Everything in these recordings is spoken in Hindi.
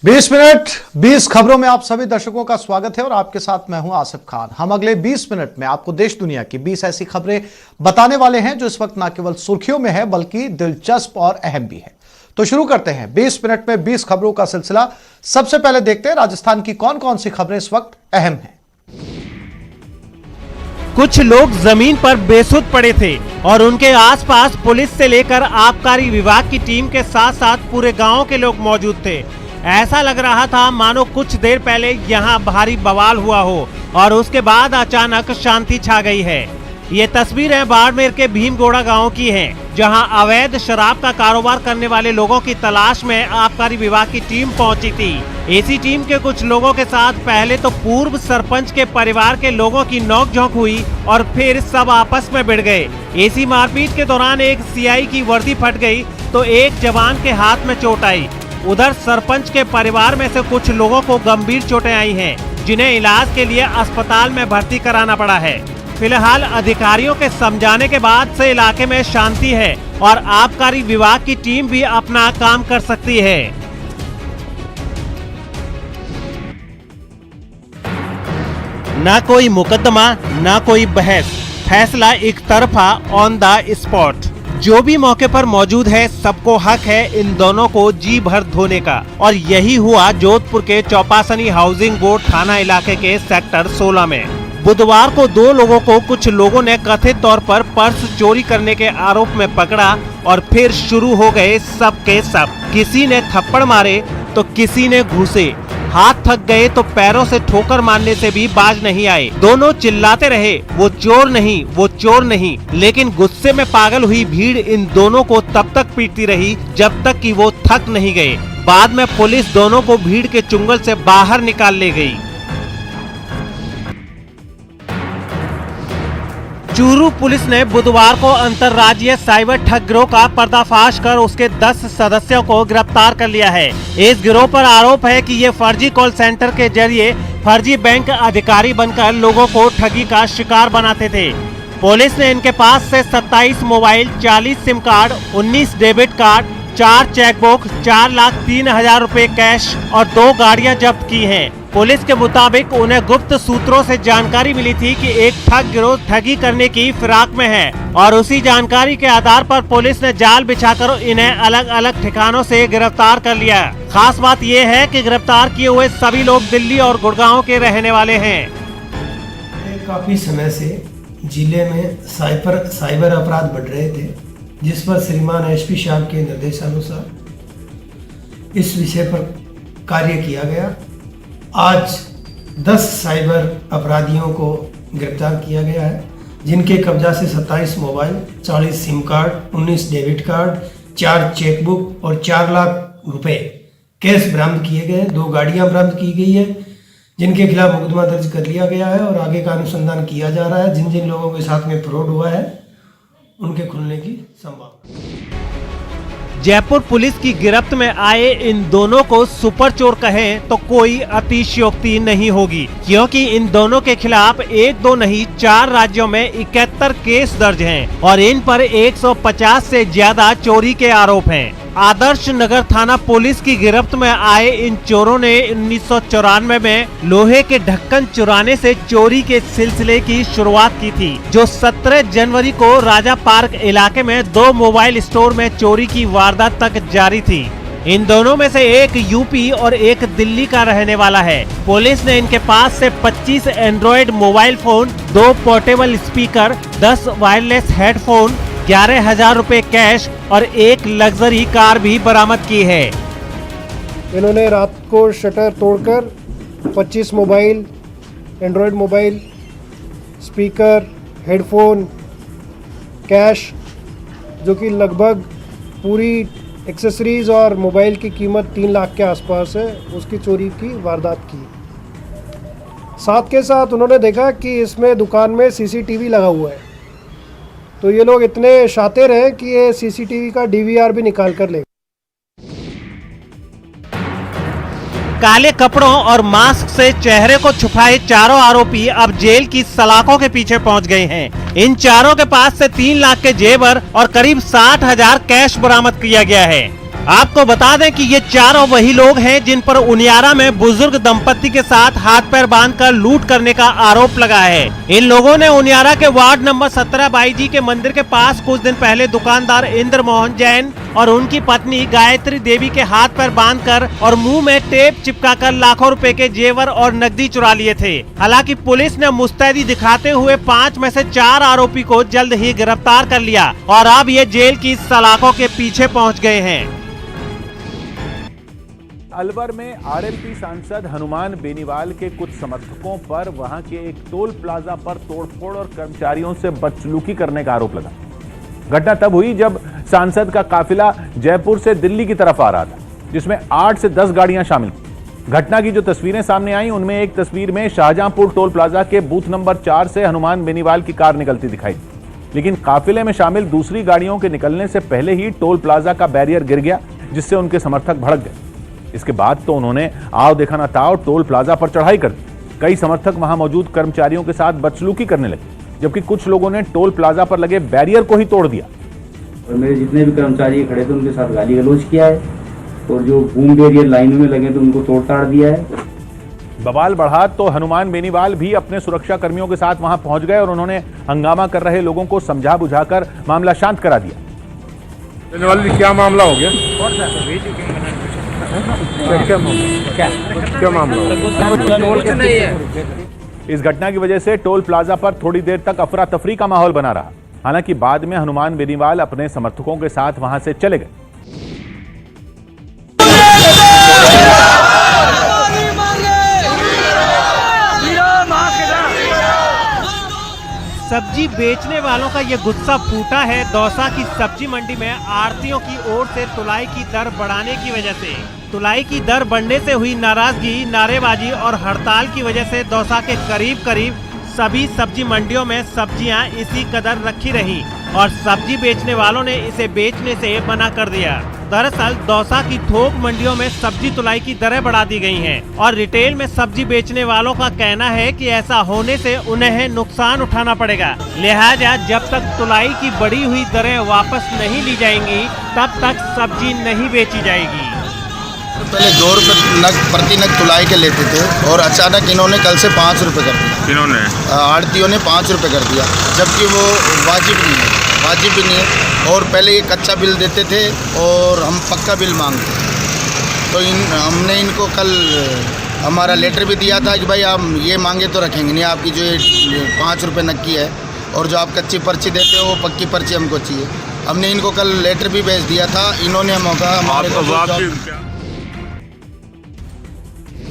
20 मिनट 20 खबरों में आप सभी दर्शकों का स्वागत है और आपके साथ मैं हूं आसिफ खान। हम अगले 20 मिनट में आपको देश दुनिया की 20 ऐसी खबरें बताने वाले हैं जो इस वक्त न केवल सुर्खियों में है बल्कि दिलचस्प और अहम भी है। तो शुरू करते हैं 20 मिनट में 20 खबरों का सिलसिला। सबसे पहले देखते हैं राजस्थान की कौन कौन सी खबरें इस वक्त अहम हैं। कुछ लोग जमीन पर बेसुध पड़े थे और उनके आसपास पुलिस से लेकर आबकारी विभाग की टीम के साथ साथ पूरे गांव के लोग मौजूद थे। ऐसा लग रहा था मानो कुछ देर पहले यहां भारी बवाल हुआ हो और उसके बाद अचानक शांति छा गई है। ये तस्वीरें बाड़मेर के भीमगोड़ा गांव की हैं, जहां अवैध शराब का कारोबार करने वाले लोगों की तलाश में आबकारी विभाग की टीम पहुंची थी। इसी टीम के कुछ लोगों के साथ पहले तो पूर्व सरपंच के परिवार के लोगों की नोकझोंक हुई और फिर सब आपस में भिड़ गए। इसी मारपीट के दौरान एक सीआई की वर्दी फट गई तो एक जवान के हाथ में चोट आई। उधर सरपंच के परिवार में से कुछ लोगों को गंभीर चोटें आई हैं, जिन्हें इलाज के लिए अस्पताल में भर्ती कराना पड़ा है। फिलहाल अधिकारियों के समझाने के बाद से इलाके में शांति है और आबकारी विभाग की टीम भी अपना काम कर सकती है। न कोई मुकदमा न कोई बहस, फैसला एक तरफा ऑन द स्पॉट। जो भी मौके पर मौजूद है सबको हक है इन दोनों को जी भर धोने का। और यही हुआ जोधपुर के चौपासनी हाउसिंग बोर्ड थाना इलाके के सेक्टर 16 में। बुधवार को दो लोगों को कुछ लोगों ने कथित तौर पर पर्स चोरी करने के आरोप में पकड़ा और फिर शुरू हो गए सब के सब। किसी ने थप्पड़ मारे तो किसी ने घूसे। हाथ थक गए तो पैरों से ठोकर मारने से भी बाज नहीं आए। दोनों चिल्लाते रहे, वो चोर नहीं, वो चोर नहीं। लेकिन गुस्से में पागल हुई भीड़ इन दोनों को तब तक पीटती रही जब तक कि वो थक नहीं गए। बाद में पुलिस दोनों को भीड़ के चुंगल से बाहर निकाल ले गई। चूरू पुलिस ने बुधवार को अंतर्राज्यीय साइबर ठग गिरोह का पर्दाफाश कर उसके 10 सदस्यों को गिरफ्तार कर लिया है। इस गिरोह पर आरोप है कि ये फर्जी कॉल सेंटर के जरिए फर्जी बैंक अधिकारी बनकर लोगों को ठगी का शिकार बनाते थे। पुलिस ने इनके पास से 27 mobile, 40 SIM card, 19 debit card, 4 chequebook, 4,03,000 रुपए कैश और 2 गाड़ियां जब्त की हैं। पुलिस के मुताबिक उन्हें गुप्त सूत्रों से जानकारी मिली थी कि एक ठग गिरोह ठगी करने की फिराक में है और उसी जानकारी के आधार पर पुलिस ने जाल बिछाकर इन्हें अलग अलग ठिकानों से गिरफ्तार कर लिया। खास बात यह है कि गिरफ्तार किए हुए सभी लोग दिल्ली और गुड़गांव के रहने वाले हैं। काफी समय से जिले में साइबर अपराध बढ़ रहे थे, जिस पर श्रीमान एसपी साहब के निर्देशानुसार इस विषय पर कार्य किया गया। आज 10 साइबर अपराधियों को गिरफ्तार किया गया है, जिनके कब्जा से 27 mobile, 40 SIM card, 19 debit card, 4 chequebook और 4 लाख रुपए कैश बरामद किए गए। 2 गाड़ियां बरामद की गई है, जिनके खिलाफ मुकदमा दर्ज कर लिया गया है और आगे का अनुसंधान किया जा रहा है। जिन जिन लोगों के साथ में फ्रॉड हुआ है उनके खुलने की संभावना। जयपुर पुलिस की गिरफ्त में आए इन दोनों को सुपर चोर कहें तो कोई अतिशयोक्ति नहीं होगी, क्योंकि इन दोनों के खिलाफ 1-2 नहीं 4 राज्यों में 71 केस दर्ज हैं और इन पर 150 से ज्यादा चोरी के आरोप हैं। आदर्श नगर थाना पुलिस की गिरफ्त में आए इन चोरों ने 1994 में लोहे के ढक्कन चुराने से चोरी के सिलसिले की शुरुआत की थी, जो 17 जनवरी को राजा पार्क इलाके में 2 मोबाइल स्टोर में चोरी की वारदात तक जारी थी। इन दोनों में से एक यूपी और एक दिल्ली का रहने वाला है। पुलिस ने इनके पास से 25 Android mobile phone, 2 portable speaker, 10 wireless headphone, 11,000 रुपए कैश और एक लग्जरी कार भी बरामद की है। इन्होंने रात को शटर तोड़कर 25 mobile, Android mobile, speaker, headphone, cash, जो कि लगभग पूरी एक्सेसरीज और मोबाइल की कीमत 3 लाख के आसपास है, उसकी चोरी की वारदात की। साथ के साथ उन्होंने देखा कि इसमें दुकान में सीसीटीवी लगा हुआ है, तो ये लोग इतने शातिर हैं कि ये सीसीटीवी का डीवीआर भी निकाल कर ले। काले कपड़ों और मास्क से चेहरे को छुपाए चारों आरोपी अब जेल की सलाखों के पीछे पहुंच गए हैं। इन चारों के पास से 3 लाख के जेवर और करीब 60,000 कैश बरामद किया गया है। आपको बता दें कि ये चारों वही लोग हैं जिन पर उनियारा में बुजुर्ग दंपत्ति के साथ हाथ पैर बांधकर लूट करने का आरोप लगा है। इन लोगों ने उनियारा के वार्ड नंबर 17 बाईजी के मंदिर के पास कुछ दिन पहले दुकानदार इंद्र मोहन जैन और उनकी पत्नी गायत्री देवी के हाथ पैर बांधकर और मुंह में टेप चिपकाकर लाखों रुपए के जेवर और नकदी चुरा लिए थे। हालांकि पुलिस ने मुस्तैदी दिखाते हुए 5 में से 4 आरोपी को जल्द ही गिरफ्तार कर लिया और अब ये जेल की सलाखों के पीछे पहुँच गए हैं। अलवर में आरएलपी सांसद हनुमान बेनीवाल के कुछ समर्थकों पर वहां के एक टोल प्लाजा पर तोड़फोड़ और कर्मचारियों से बदसलूकी करने का आरोप लगा। घटना तब हुई जब सांसद का काफिला जयपुर से दिल्ली की तरफ आ रहा था, जिसमें 8 से 10 गाड़ियां शामिल थी। घटना की जो तस्वीरें सामने आई उनमें एक तस्वीर में शाहजहांपुर टोल प्लाजा के बूथ नंबर 4 से हनुमान बेनीवाल की कार निकलती दिखाई दी, लेकिन काफिले में शामिल दूसरी गाड़ियों के निकलने से पहले ही टोल प्लाजा का बैरियर गिर गया, जिससे उनके समर्थक भड़क गए। इसके बाद तो उन्होंने आओ देखा ना ताओ टोल प्लाजा पर चढ़ाई कर दी। कई समर्थक वहां मौजूद कर्मचारियों के साथ बदसलूकी करने लगे, जबकि कुछ लोगों ने टोल प्लाजा पर लगे बैरियर को ही तोड़ दिया। और मेरे जितने भी कर्मचारी खड़े थे उनके साथ गाली गलौज किया है और जो बूम बैरियर लाइनों में लगे थे उनको तोड़ ताड़ दिया है। बवाल बढ़ा तो हनुमान बेनीवाल भी अपने सुरक्षा कर्मियों के साथ वहां पहुंच गए और उन्होंने हंगामा कर रहे लोगों को समझा बुझाकर मामला शांत करा दिया। बेनीवाल जी क्या मामला हो गया? क्या मामला? इस घटना की वजह से टोल प्लाजा पर थोड़ी देर तक अफरा तफरी का माहौल बना रहा। हालांकि बाद में हनुमान बेनीवाल अपने समर्थकों के साथ वहां से चले गए। सब्जी बेचने वालों का ये गुस्सा फूटा है दौसा की सब्जी मंडी में आढ़तियों की ओर से तुलाई की दर बढ़ाने की वजह से। तुलाई की दर बढ़ने से हुई नाराजगी, नारेबाजी और हड़ताल की वजह से दौसा के करीब सभी सब्जी मंडियों में सब्जियां इसी कदर रखी रही और सब्जी बेचने वालों ने इसे बेचने से मना कर दिया। दरअसल दौसा की थोक मंडियों में सब्जी तुलाई की दरें बढ़ा दी गई हैं और रिटेल में सब्जी बेचने वालों का कहना है कि ऐसा होने से उन्हें नुकसान उठाना पड़ेगा। लिहाजा जब तक तुलाई की बढ़ी हुई दरें वापस नहीं ली जाएंगी तब तक सब्जी नहीं बेची जाएगी। पहले 2 रुपए प्रति नग तुलाई के लेते थे और अचानक इन्होंने कल से 5 रुपए कर दिया। किन्होंने? आढ़तियों ने 5 रुपए कर दिया, जबकि वो वाजिब भी नहीं है। और पहले ये कच्चा बिल देते थे और हम पक्का बिल मांगते, तो हमने इनको कल हमारा लेटर भी दिया था कि भाई आप ये मांगे तो रखेंगे नहीं, आपकी जो 5 रुपए नग की है और जो आप कच्ची पर्ची देते हो वो पक्की पर्ची हमको चाहिए। हमने इनको कल लेटर भी भेज दिया था, इन्होंने मौका हमारे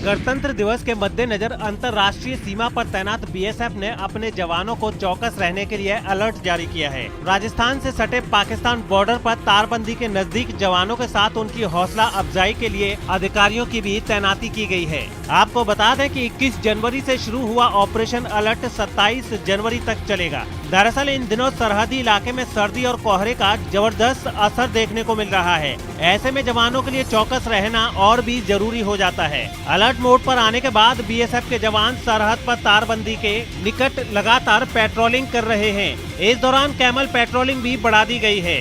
गणतंत्र दिवस के मद्देनजर अंतर्राष्ट्रीय सीमा पर तैनात बीएसएफ ने अपने जवानों को चौकस रहने के लिए अलर्ट जारी किया है। राजस्थान से सटे पाकिस्तान बॉर्डर पर तारबंदी के नजदीक जवानों के साथ उनकी हौसला अफजाई के लिए अधिकारियों की भी तैनाती की गई है। आपको बता दें कि 21 जनवरी से शुरू हुआ ऑपरेशन अलर्ट 27 जनवरी तक चलेगा। दरअसल इन दिनों सरहदी इलाके में सर्दी और कोहरे का जबरदस्त असर देखने को मिल रहा है। ऐसे में जवानों के लिए चौकस रहना और भी जरूरी हो जाता है। अलर्ट मोड पर आने के बाद बीएसएफ के जवान सरहद पर तारबंदी के निकट लगातार पेट्रोलिंग कर रहे हैं। इस दौरान कैमल पेट्रोलिंग भी बढ़ा दी गई है।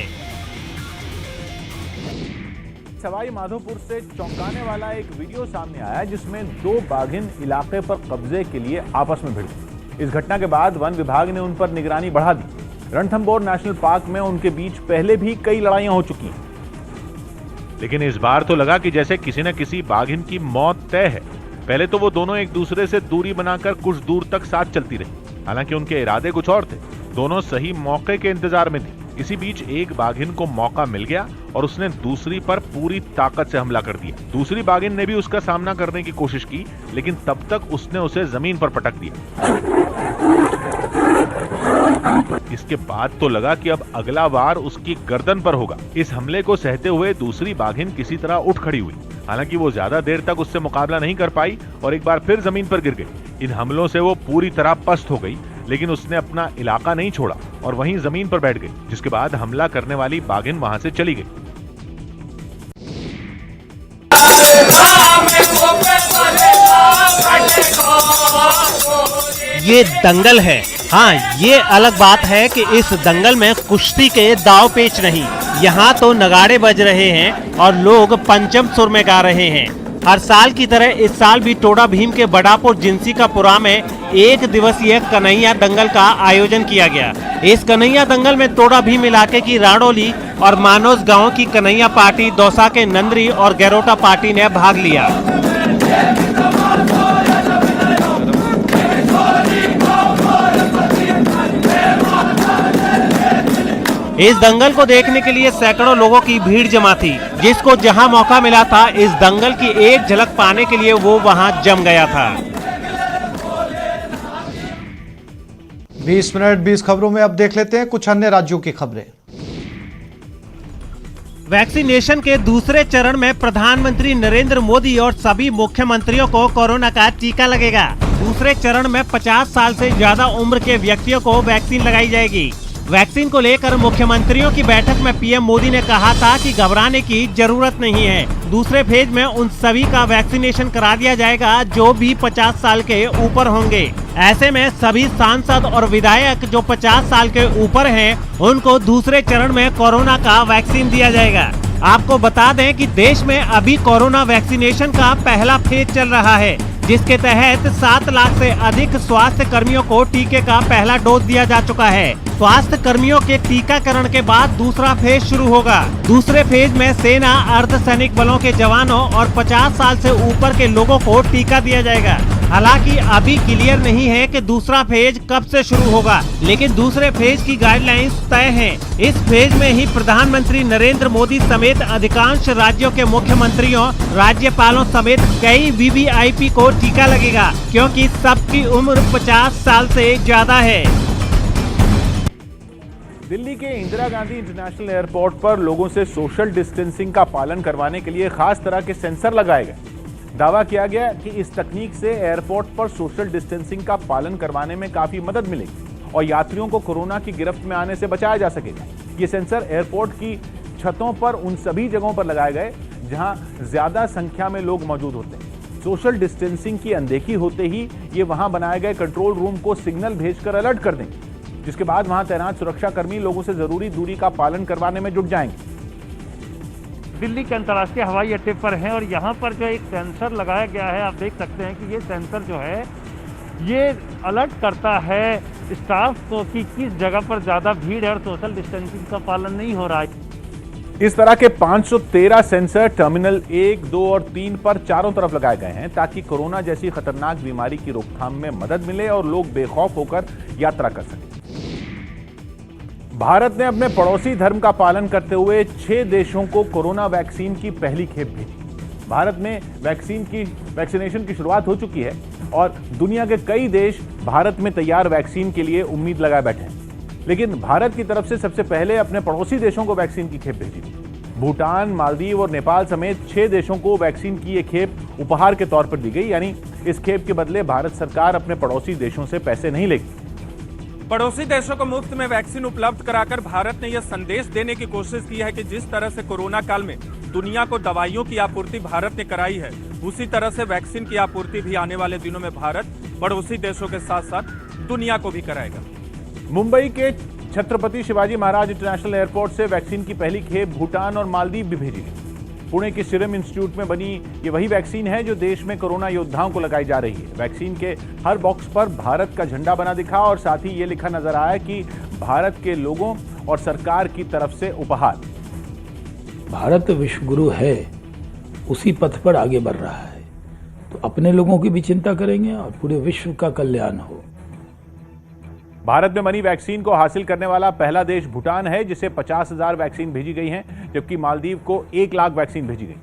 सवाई माधोपुर से चौंकाने वाला एक वीडियो सामने आया जिसमें 2 बाघिन इलाके पर कब्जे के लिए आपस में भिड़ गए। इस घटना के बाद वन विभाग ने उन पर निगरानी बढ़ा दी। रणथंभौर नेशनल पार्क में उनके बीच पहले भी कई लड़ाइयां हो चुकी हैं, लेकिन इस बार तो लगा कि जैसे किसी न किसी बाघिन की मौत तय है। पहले तो वो दोनों एक दूसरे से दूरी बनाकर कुछ दूर तक साथ चलती रही, हालांकि उनके इरादे कुछ और थे। दोनों सही मौके के इंतजार में थी। इसी बीच एक बाघिन को मौका मिल गया और उसने दूसरी पर पूरी ताकत से हमला कर दिया। दूसरी बाघिन ने भी उसका सामना करने की कोशिश की, लेकिन तब तक उसने उसे जमीन पर पटक दिया। इसके बाद तो लगा कि अब अगला वार उसकी गर्दन पर होगा। इस हमले को सहते हुए दूसरी बाघिन किसी तरह उठ खड़ी हुई। हालांकि वो ज्यादा देर तक उससे मुकाबला नहीं कर पाई और एक बार फिर जमीन पर गिर गई। इन हमलों से वो पूरी तरह पस्त हो गई, लेकिन उसने अपना इलाका नहीं छोड़ा और वहीं जमीन पर बैठ गई, जिसके बाद हमला करने वाली बाघिन वहां से चली गई। ये दंगल है। हाँ, ये अलग बात है कि इस दंगल में कुश्ती के दाव पेच नहीं, यहाँ तो नगाड़े बज रहे हैं और लोग पंचम सुर में गा रहे हैं। हर साल की तरह इस साल भी टोडा भीम के बड़ापुर जिंसीकापुरा में 1 दिवसीय कन्हैया दंगल का आयोजन किया गया। इस कन्हैया दंगल में टोडा भीम इलाके की राणोली और मानोस गांव की कन्हैया पार्टी, दौसा के नंदरी और गैरोटा पार्टी ने भाग लिया। इस दंगल को देखने के लिए सैकड़ों लोगों की भीड़ जमा थी। जिसको जहां मौका मिला था इस दंगल की एक झलक पाने के लिए वो वहां जम गया था। 20 मिनट 20 खबरों में अब देख लेते हैं कुछ अन्य राज्यों की खबरें। वैक्सीनेशन के दूसरे चरण में प्रधानमंत्री नरेंद्र मोदी और सभी मुख्यमंत्रियों को कोरोना का टीका लगेगा। दूसरे चरण में 50 साल से ज्यादा उम्र के व्यक्तियों को वैक्सीन लगाई जाएगी। वैक्सीन को लेकर मुख्यमंत्रियों की बैठक में पीएम मोदी ने कहा था कि घबराने की जरूरत नहीं है। दूसरे फेज में उन सभी का वैक्सीनेशन करा दिया जाएगा जो भी 50 साल के ऊपर होंगे। ऐसे में सभी सांसद और विधायक जो 50 साल के ऊपर हैं, उनको दूसरे चरण में कोरोना का वैक्सीन दिया जाएगा। आपको बता दें कि देश में अभी कोरोना वैक्सीनेशन का पहला फेज चल रहा है, जिसके तहत 7 लाख से अधिक स्वास्थ्य कर्मियों को टीके का पहला डोज दिया जा चुका है। स्वास्थ्य कर्मियों के टीकाकरण के बाद दूसरा फेज शुरू होगा। दूसरे फेज में सेना, अर्धसैनिक बलों के जवानों और 50 साल से ऊपर के लोगों को टीका दिया जाएगा। हालांकि अभी क्लियर नहीं है कि दूसरा फेज कब से शुरू होगा, लेकिन दूसरे फेज की गाइडलाइंस तय हैं। इस फेज में ही प्रधानमंत्री नरेंद्र मोदी समेत अधिकांश राज्यों के मुख्यमंत्रियों, राज्यपालों समेत कई वीवीआईपी को टीका लगेगा, क्योंकि सबकी उम्र 50 साल से ज्यादा है। दिल्ली के इंदिरा गांधी इंटरनेशनल एयरपोर्ट पर लोगों से सोशल डिस्टेंसिंग का पालन करवाने के लिए खास तरह के सेंसर लगाए गए। दावा किया गया कि इस तकनीक से एयरपोर्ट पर सोशल डिस्टेंसिंग का पालन करवाने में काफी मदद मिलेगी और यात्रियों को कोरोना की गिरफ्त में आने से बचाया जा सकेगा। ये सेंसर एयरपोर्ट की छतों पर उन सभी जगहों पर लगाए गए जहां ज्यादा संख्या में लोग मौजूद होते हैं। सोशल डिस्टेंसिंग की अनदेखी होते ही ये वहां बनाए गए कंट्रोल रूम को सिग्नल भेजकर अलर्ट कर देंगे, जिसके बाद वहां तैनात सुरक्षा कर्मी लोगों से जरूरी दूरी का पालन करवाने में जुट जाएंगे। दिल्ली के अंतर्राष्ट्रीय हवाई अड्डे पर है और यहाँ पर जो एक सेंसर लगाया गया है, आप देख सकते हैं कि ये सेंसर जो है ये अलर्ट करता है स्टाफ को कि किस जगह पर ज़्यादा भीड़ है और सोशल डिस्टेंसिंग का पालन नहीं हो रहा है। इस तरह के 513 सेंसर टर्मिनल 1, 2 और 3 पर चारों तरफ लगाए गए हैं ताकि कोरोना जैसी खतरनाक बीमारी की रोकथाम में मदद मिले और लोग बेखौफ होकर यात्रा कर सकें। भारत ने अपने पड़ोसी धर्म का पालन करते हुए 6 देशों को कोरोना वैक्सीन की पहली खेप भेजी। भारत में वैक्सीनेशन की शुरुआत हो चुकी है और दुनिया के कई देश भारत में तैयार वैक्सीन के लिए उम्मीद लगाए बैठे हैं, लेकिन भारत की तरफ से सबसे पहले अपने पड़ोसी देशों को वैक्सीन की खेप भेजी। भूटान, मालदीव और नेपाल समेत 6 देशों को वैक्सीन की ये खेप उपहार के तौर पर दी गई, यानी इस खेप के बदले भारत सरकार अपने पड़ोसी देशों से पैसे नहीं लेगी। पड़ोसी देशों को मुफ्त में वैक्सीन उपलब्ध कराकर भारत ने यह संदेश देने की कोशिश की है कि जिस तरह से कोरोना काल में दुनिया को दवाइयों की आपूर्ति भारत ने कराई है, उसी तरह से वैक्सीन की आपूर्ति भी आने वाले दिनों में भारत पड़ोसी देशों के साथ साथ दुनिया को भी कराएगा। मुंबई के छत्रपति शिवाजी महाराज इंटरनेशनल एयरपोर्ट से वैक्सीन की पहली खेप भूटान और मालदीव भी भेजी गई। पुणे के सीरम इंस्टीट्यूट में बनी ये वही वैक्सीन है जो देश में कोरोना योद्धाओं को लगाई जा रही है। वैक्सीन के हर बॉक्स पर भारत का झंडा बना दिखा और साथ ही ये लिखा नजर आया कि भारत के लोगों और सरकार की तरफ से उपहार। भारत विश्व गुरु है, उसी पथ पर आगे बढ़ रहा है, तो अपने लोगों की भी चिंता करेंगे और पूरे विश्व का कल्याण हो। भारत में बनी वैक्सीन को हासिल करने वाला पहला देश भूटान है, जिसे 50,000 वैक्सीन भेजी गई हैं, जबकि मालदीव को 1 लाख वैक्सीन भेजी गई।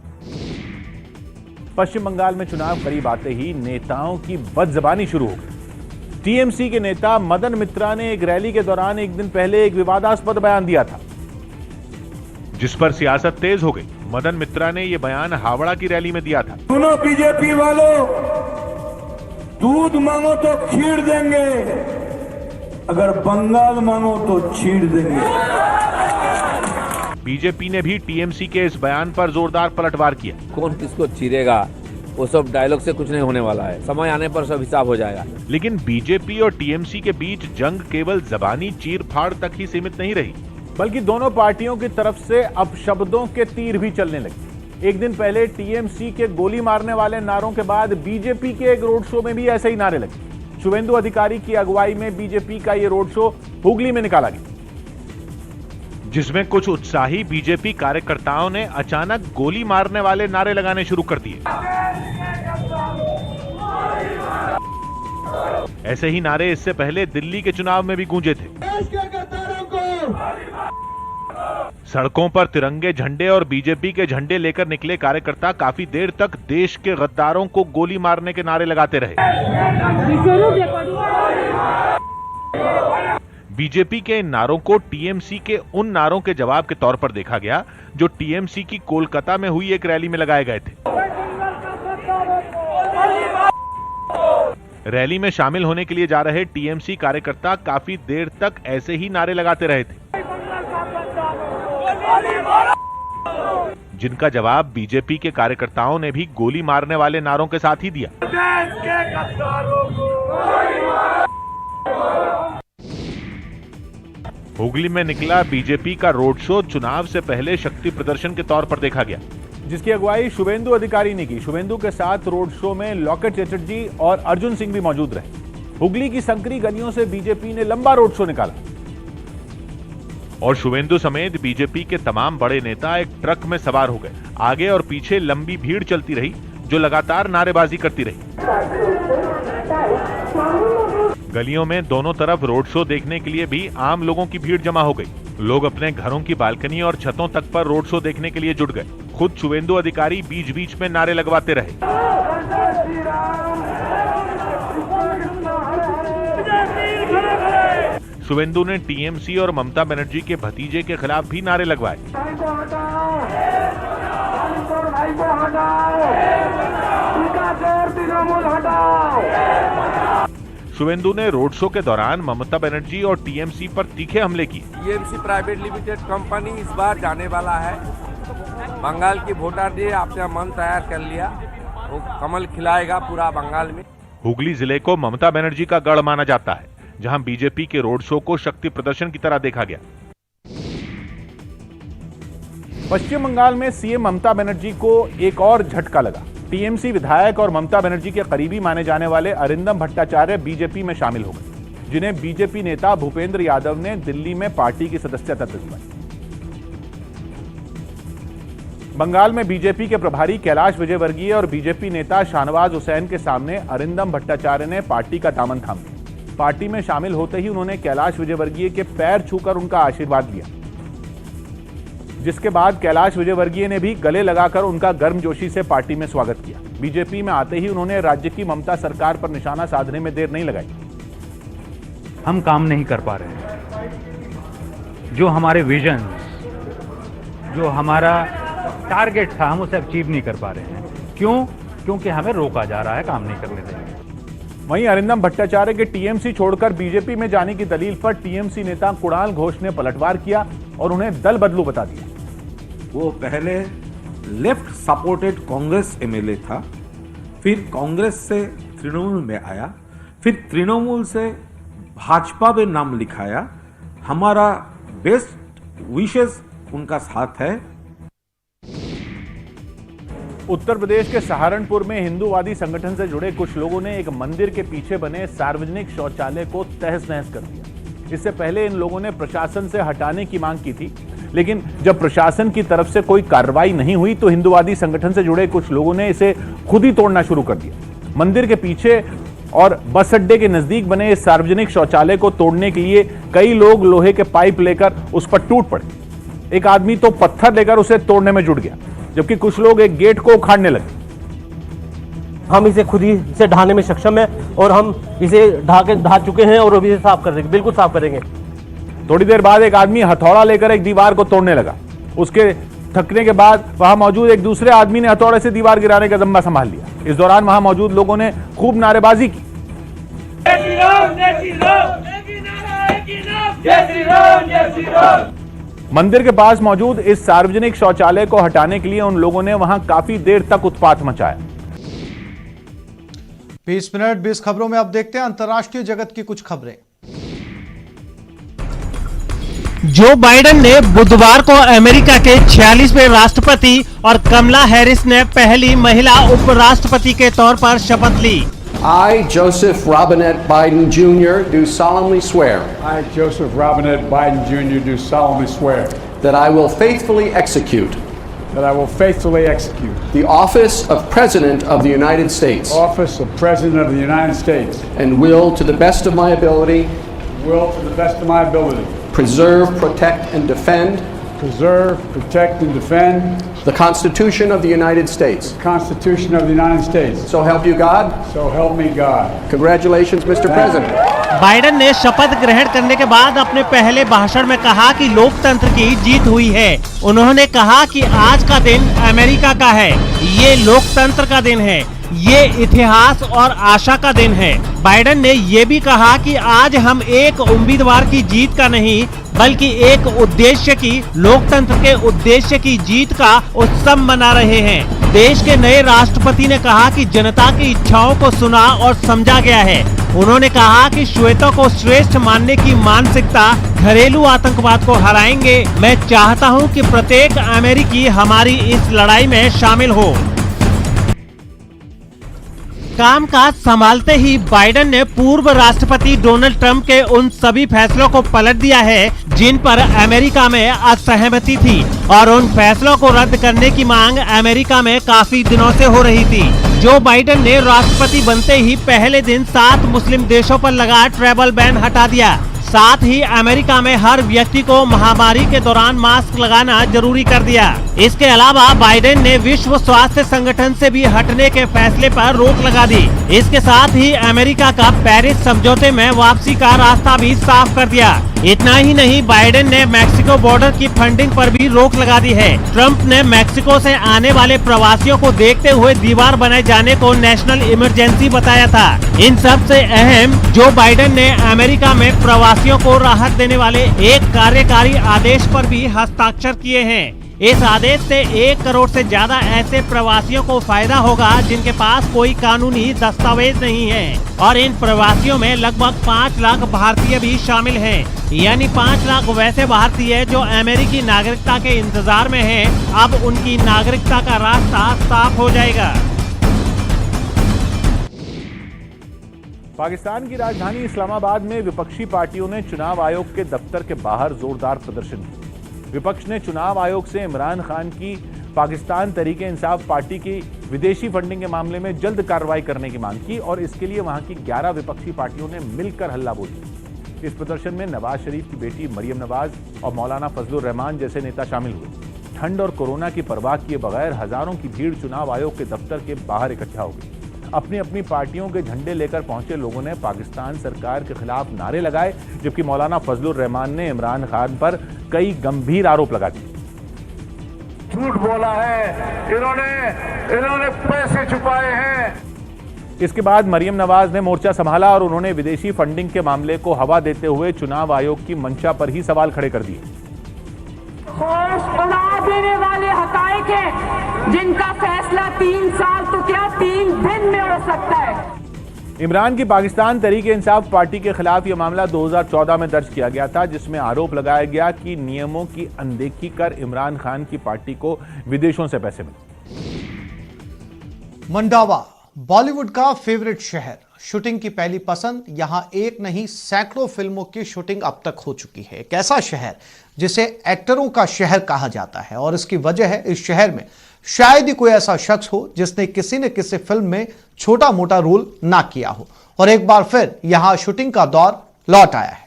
पश्चिम बंगाल में चुनाव करीब आते ही नेताओं की बदजबानी शुरू हो गई। टीएमसी के नेता मदन मित्रा ने एक रैली के दौरान एक दिन पहले एक विवादास्पद बयान दिया था, जिस पर सियासत तेज हो गई। मदन मित्रा ने यह बयान हावड़ा की रैली में दिया था। सुनो बीजेपी वालों, दूध मांगो तो खीर देंगे, अगर बंगाल मांगो तो छीड़ देंगे। बीजेपी ने भी टीएमसी के इस बयान पर जोरदार पलटवार किया। कौन किसको चीरेगा वो सब डायलॉग से कुछ नहीं होने वाला है, समय आने पर सब हिसाब हो जाएगा। लेकिन बीजेपी और टीएमसी के बीच जंग केवल जबानी चीर-फाड़ तक ही सीमित नहीं रही, बल्कि दोनों पार्टियों की तरफ से अब शब्दों के तीर भी चलने लगे। एक दिन पहले टीएमसी के गोली मारने वाले नारों के बाद बीजेपी के एक रोड शो में भी ऐसे ही नारे लगे। शुभेंदु अधिकारी की अगुवाई में बीजेपी का ये रोड शो हुगली में निकाला गया, जिसमें कुछ उत्साही बीजेपी कार्यकर्ताओं ने अचानक गोली मारने वाले नारे लगाने शुरू कर दिए। ऐसे ही नारे इससे पहले दिल्ली के चुनाव में भी गूंजे थे। सड़कों पर तिरंगे झंडे और बीजेपी के झंडे लेकर निकले कार्यकर्ता काफी देर तक देश के गद्दारों को गोली मारने के नारे लगाते रहे। बीजेपी के इन नारों को टीएमसी के उन नारों के जवाब के तौर पर देखा गया जो टीएमसी की कोलकाता में हुई एक रैली में लगाए गए थे। रैली में शामिल होने के लिए जा रहे टीएमसी कार्यकर्ता काफी देर तक ऐसे ही नारे लगाते रहे थे, जिनका जवाब बीजेपी के कार्यकर्ताओं ने भी गोली मारने वाले नारों के साथ ही दिया। हुगली में निकला बीजेपी का रोड शो चुनाव से पहले शक्ति प्रदर्शन के तौर पर देखा गया, जिसकी अगुवाई शुभेंदु अधिकारी ने की। शुभेंदु के साथ रोड शो में लॉकेट चटर्जी और अर्जुन सिंह भी मौजूद रहे। हुगली की संकरी गलियों से बीजेपी ने लंबा रोड शो निकाला और शुभेंदु समेत बीजेपी के तमाम बड़े नेता एक ट्रक में सवार हो गए। आगे और पीछे लंबी भीड़ चलती रही जो लगातार नारेबाजी करती रही। गलियों में दोनों तरफ रोड शो देखने के लिए भी आम लोगों की भीड़ जमा हो गई। लोग अपने घरों की बालकनी और छतों तक पर रोड शो देखने के लिए जुट गए। खुद शुभेंदु अधिकारी बीच बीच में नारे लगवाते रहे। शुभेंदु ने टीएमसी और ममता बनर्जी के भतीजे के खिलाफ भी नारे लगवाए। शुभेंदु ने रोड शो के दौरान ममता बनर्जी और टीएमसी पर तीखे हमले किए। टीएमसी प्राइवेट लिमिटेड कंपनी इस बार जाने वाला है। बंगाल की वोटर ने अपना मन तैयार कर लिया, वो कमल खिलाएगा पूरा बंगाल में। हुगली जिले को ममता बनर्जी का गढ़ माना जाता है, जहां बीजेपी के रोड शो को शक्ति प्रदर्शन की तरह देखा गया। पश्चिम बंगाल में सीएम ममता बनर्जी को एक और झटका लगा। टीएमसी विधायक और ममता बनर्जी के करीबी माने जाने वाले अरिंदम भट्टाचार्य बीजेपी में शामिल हो गए, जिन्हें बीजेपी नेता भूपेंद्र यादव ने दिल्ली में पार्टी की सदस्यता दिलवाई। बंगाल में बीजेपी के प्रभारी कैलाश विजयवर्गीय और बीजेपी नेता शाहनवाज हुसैन के सामने अरिंदम भट्टाचार्य ने पार्टी का दामन थाम लिया। पार्टी में शामिल होते ही उन्होंने कैलाश विजयवर्गीय के पैर छूकर उनका आशीर्वाद लिया, जिसके बाद कैलाश विजयवर्गीय ने भी गले लगाकर उनका गर्मजोशी से पार्टी में स्वागत किया। बीजेपी में आते ही उन्होंने राज्य की ममता सरकार पर निशाना साधने में देर नहीं लगाई। हम काम नहीं कर पा रहे हैं, जो हमारे विजन, जो हमारा टारगेट था, हम उसे अचीव नहीं कर पा रहे हैं। क्यों? क्योंकि हमें रोका जा रहा है, काम नहीं करने देंगे। वहीं अरिंदम भट्टाचार्य के टीएमसी छोड़कर बीजेपी में जाने की दलील पर टीएमसी नेता कुणाल घोष ने पलटवार किया और उन्हें दल बदलू बता दिया। वो पहले लेफ्ट सपोर्टेड कांग्रेस एमएलए था, फिर कांग्रेस से तृणमूल में आया, फिर तृणमूल से भाजपा में नाम लिखाया। हमारा बेस्ट विशेस उनका साथ है। उत्तर प्रदेश के सहारनपुर में हिंदूवादी संगठन से जुड़े कुछ लोगों ने एक मंदिर के पीछे बने सार्वजनिक शौचालय को तहस नहस कर दिया। इससे पहले इन लोगों ने प्रशासन से हटाने की मांग की थी, लेकिन जब प्रशासन की तरफ से कोई कार्रवाई नहीं हुई तो हिंदूवादी संगठन से जुड़े कुछ लोगों ने इसे खुद ही तोड़ना शुरू कर दिया। मंदिर के पीछे और बस अड्डे के नजदीक बने इस सार्वजनिक शौचालय को तोड़ने के लिए कई लोग लोहे के पाइप लेकर उस पर टूट पड़े। एक आदमी तो पत्थर लेकर उसे तोड़ने में जुट गया, जबकि कुछ लोग एक गेट को उखाड़ने लगे। हम इसे खुद ही से ढाने में सक्षम हैं और हम इसे ढा चुके हैं और अभी साफ कर देंगे, बिल्कुल साफ करेंगे। थोड़ी देर बाद एक आदमी हथौड़ा लेकर एक दीवार को तोड़ने लगा। उसके थकने के बाद वहां मौजूद एक दूसरे आदमी ने हथौड़े से दीवार गिराने का जिम्मा संभाल लिया। इस दौरान वहां मौजूद लोगों ने खूब नारेबाजी की। मंदिर के पास मौजूद इस सार्वजनिक शौचालय को हटाने के लिए उन लोगों ने वहां काफी देर तक उत्पात मचाया। 20 मिनट 20 खबरों में अब देखते हैं अंतर्राष्ट्रीय जगत की कुछ खबरें। जो बाइडेन ने बुधवार को अमेरिका के 46वें राष्ट्रपति और कमला हैरिस ने पहली महिला उपराष्ट्रपति के तौर पर शपथ ली। I, Joseph Robinette Biden Jr., do solemnly swear. I, Joseph Robinette Biden Jr., do solemnly swear. That I will faithfully execute. That I will faithfully execute. The office of President of the United States. Office of President of the United States. And will, to the best of my ability. Will, to the best of my ability. Preserve, protect, and defend. Preserve, protect, and defend. The Constitution of the United States. The Constitution of the United States. So help you God. So help me God. Congratulations, Mr. President. Biden ने शपथ ग्रहण करने के बाद अपने पहले भाषण में कहा कि लोकतंत्र की जीत हुई है। उन्होंने कहा कि आज का दिन अमेरिका का है, ये लोकतंत्र का दिन है, ये इतिहास और आशा का दिन है। बाइडेन ने ये भी कहा कि आज हम एक उम्मीदवार की जीत का नहीं बल्कि एक उद्देश्य की, लोकतंत्र के उद्देश्य की जीत का उत्सव मना रहे हैं। देश के नए राष्ट्रपति ने कहा कि जनता की इच्छाओं को सुना और समझा गया है। उन्होंने कहा कि श्वेतों को श्रेष्ठ मानने की मानसिकता घरेलू आतंकवाद को हराएंगे। मैं चाहता हूं कि प्रत्येक अमेरिकी हमारी इस लड़ाई में शामिल हो। कामकाज संभालते ही बाइडेन ने पूर्व राष्ट्रपति डोनाल्ड ट्रंप के उन सभी फैसलों को पलट दिया है जिन पर अमेरिका में असहमति थी और उन फैसलों को रद्द करने की मांग अमेरिका में काफी दिनों से हो रही थी। जो बाइडेन ने राष्ट्रपति बनते ही पहले दिन 7 मुस्लिम देशों पर लगा ट्रैवल बैन हटा दिया। साथ ही अमेरिका में हर व्यक्ति को महामारी के दौरान मास्क लगाना जरूरी कर दिया। इसके अलावा बाइडेन ने विश्व स्वास्थ्य संगठन से भी हटने के फैसले पर रोक लगा दी। इसके साथ ही अमेरिका का पेरिस समझौते में वापसी का रास्ता भी साफ कर दिया। इतना ही नहीं, बाइडेन ने मैक्सिको बॉर्डर की फंडिंग पर भी रोक लगा दी है। ट्रंप ने मैक्सिको से आने वाले प्रवासियों को देखते हुए दीवार बनाए जाने को नेशनल इमरजेंसी बताया था। इन सब से अहम, जो बाइडेन ने अमेरिका में प्रवासियों को राहत देने वाले एक कार्यकारी आदेश पर भी हस्ताक्षर किए हैं। इस आदेश से 1 करोड़ से ज्यादा ऐसे प्रवासियों को फायदा होगा जिनके पास कोई कानूनी दस्तावेज नहीं है और इन प्रवासियों में लगभग 5 लाख भारतीय भी शामिल हैं। यानी 5 लाख वैसे भारतीय जो अमेरिकी नागरिकता के इंतजार में हैं, अब उनकी नागरिकता का रास्ता साफ हो जाएगा। पाकिस्तान की राजधानी इस्लामाबाद में विपक्षी पार्टियों ने चुनाव आयोग के दफ्तर के बाहर जोरदार प्रदर्शन किया। विपक्ष ने चुनाव आयोग से इमरान खान की पाकिस्तान तहरीक इंसाफ पार्टी की विदेशी फंडिंग के मामले में जल्द कार्रवाई करने की मांग की और इसके लिए वहां की 11 विपक्षी पार्टियों ने मिलकर हल्ला बोल दिया। इस प्रदर्शन में नवाज शरीफ की बेटी मरियम नवाज और मौलाना फजलुर रहमान जैसे नेता शामिल हुए। ठंड और कोरोना की परवाह किए बगैर हजारों की भीड़ चुनाव आयोग के दफ्तर के बाहर इकट्ठा हो गई। अपनी अपनी पार्टियों के झंडे लेकर पहुंचे लोगों ने पाकिस्तान सरकार के खिलाफ नारे लगाए, जबकि मौलाना फजलुर रहमान ने इमरान खान पर कई गंभीर आरोप लगा दिए। झूठ बोला है, इन्होंने पैसे छुपाए हैं। इसके बाद मरियम नवाज ने मोर्चा संभाला और उन्होंने विदेशी फंडिंग के मामले को हवा देते हुए चुनाव आयोग की मंशा पर ही सवाल खड़े कर दिए। उड़ा देने वाले हकायक हैं जिनका फैसला 3 साल तो क्या 3 दिन में हो सकता है। इमरान की पाकिस्तान तहरीक इंसाफ पार्टी के खिलाफ यह मामला 2014 में दर्ज किया गया था, जिसमें आरोप लगाया गया कि नियमों की अनदेखी कर इमरान खान की पार्टी को विदेशों से पैसे मिले। मंडावा बॉलीवुड का फेवरेट शहर, शूटिंग की पहली पसंद। यहां एक नहीं सैकड़ों फिल्मों की शूटिंग अब तक हो चुकी है। एक ऐसा शहर जिसे एक्टरों का शहर कहा जाता है और इसकी वजह है इस शहर में शायद ही कोई ऐसा शख्स हो जिसने किसी न किसी फिल्म में छोटा मोटा रोल ना किया हो और एक बार फिर यहां शूटिंग का दौर लौट आया है।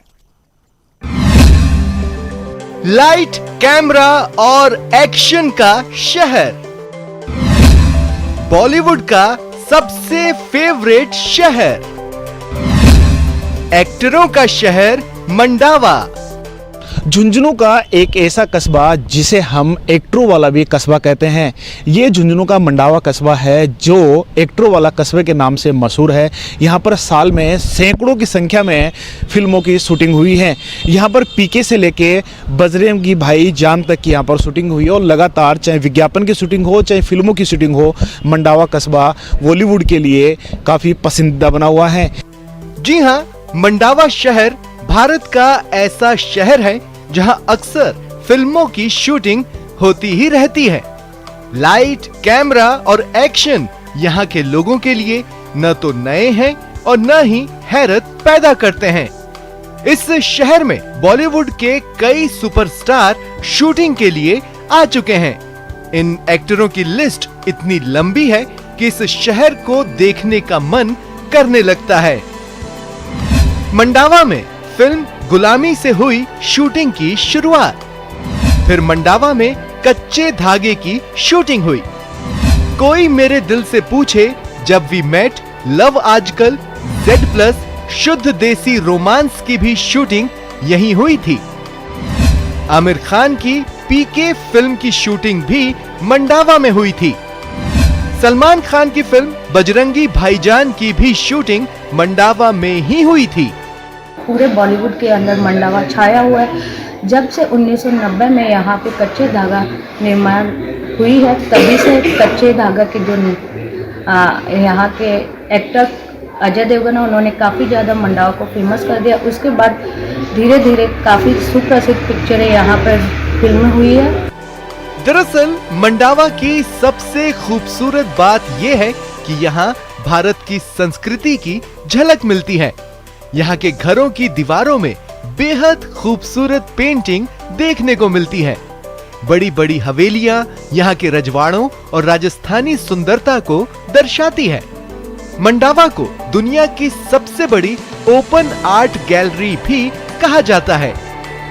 लाइट, कैमरा और एक्शन का शहर, बॉलीवुड का सबसे फेवरेट शहर, एक्टरों का शहर मंडावा। झुंझुनू का एक ऐसा कस्बा जिसे हम एक्ट्रो वाला भी कस्बा कहते हैं। ये झुंझुनू का मंडावा कस्बा है जो एक्ट्रो वाला कस्बे के नाम से मशहूर है। यहाँ पर साल में सैकड़ों की संख्या में फिल्मों की शूटिंग हुई है। यहाँ पर पीके से लेके बजरंगी भाईजान तक की यहाँ पर शूटिंग हुई है और लगातार चाहे विज्ञापन की शूटिंग हो चाहे फिल्मों की शूटिंग हो, मंडावा कस्बा बॉलीवुड के लिए काफ़ी पसंदीदा बना हुआ है। जी हाँ, मंडावा शहर भारत का ऐसा शहर है जहां अक्सर फिल्मों की शूटिंग होती ही रहती है। लाइट, कैमरा और एक्शन यहां के लोगों के लिए न तो नए हैं और न ही हैरत पैदा करते हैं। इस शहर में बॉलीवुड के कई सुपरस्टार शूटिंग के लिए आ चुके हैं। इन एक्टरों की लिस्ट इतनी लंबी है कि इस शहर को देखने का मन करने लगता है। मंडावा में फिल्म गुलामी से हुई शूटिंग की शुरुआत, फिर मंडावा में कच्चे धागे की शूटिंग हुई। कोई मेरे दिल से पूछे, जब वी मेट, लव आजकल, Z+, शुद्ध देसी रोमांस की भी शूटिंग यहीं हुई थी। आमिर खान की पीके फिल्म की शूटिंग भी मंडावा में हुई थी। सलमान खान की फिल्म बजरंगी भाईजान की भी शूटिंग मंडावा में ही हुई थी। पूरे बॉलीवुड के अंदर मंडावा छाया हुआ है। जब से 1990 में यहाँ पे कच्चे धागा निर्माण हुई है, तभी से कच्चे धागा के जो यहाँ के एक्टर अजय देवगन है, उन्होंने काफ़ी ज़्यादा मंडावा को फेमस कर दिया। उसके बाद धीरे धीरे काफ़ी सुप्रसिद्ध पिक्चरें यहाँ पर फिल्म हुई है। दरअसल मंडावा की सबसे खूबसूरत बात यह है कि यहाँ भारत की संस्कृति की झलक मिलती है। यहाँ के घरों की दीवारों में बेहद खूबसूरत पेंटिंग देखने को मिलती है। बड़ी बड़ी हवेलियां यहाँ के रजवाड़ों और राजस्थानी सुंदरता को दर्शाती है। मंडावा को दुनिया की सबसे बड़ी ओपन आर्ट गैलरी भी कहा जाता है।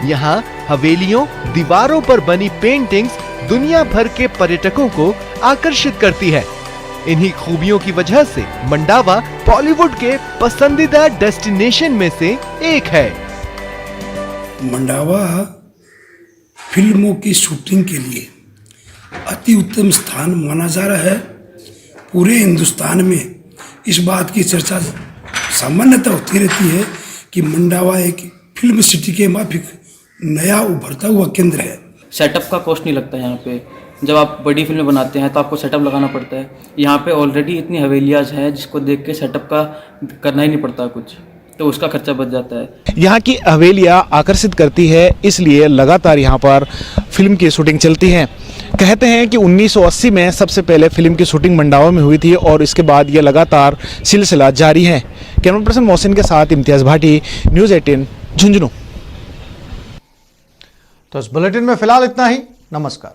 यहाँ हवेलियों, दीवारों पर बनी पेंटिंग्स दुनिया भर के पर्यटकों को आकर्षित करती है। इन्हीं खूबियों की वजह से मंडावा बॉलीवुड के पसंदीदा डेस्टिनेशन में से एक है। मंडावा फिल्मों की शूटिंग के लिए अति उत्तम स्थान माना जा रहा है। पूरे हिंदुस्तान में इस बात की चर्चा सामान्यतः होती रहती है कि मंडावा एक फिल्म सिटी के माफिक नया उभरता हुआ केंद्र है। सेटअप का कॉस्ट नहीं लगता है यहाँ पे। जब आप बड़ी फिल्में बनाते हैं तो आपको सेटअप लगाना पड़ता है। यहाँ पे ऑलरेडी इतनी हवेलियाँ हैं जिसको देख के सेटअप का करना ही नहीं पड़ता कुछ, तो उसका खर्चा बच जाता है। यहाँ की हवेलियाँ आकर्षित करती है, इसलिए लगातार यहाँ पर फिल्म की शूटिंग चलती है। कहते हैं कि 1980 में सबसे पहले फिल्म की शूटिंग मंडावा में हुई थी और इसके बाद ये लगातार सिलसिला जारी है। कैमरा पर्सन मोहसिन के साथ इम्तियाज भाटी, न्यूज़ 18 झुंझुनू। तो इस बुलेटिन में फिलहाल इतना ही। नमस्कार।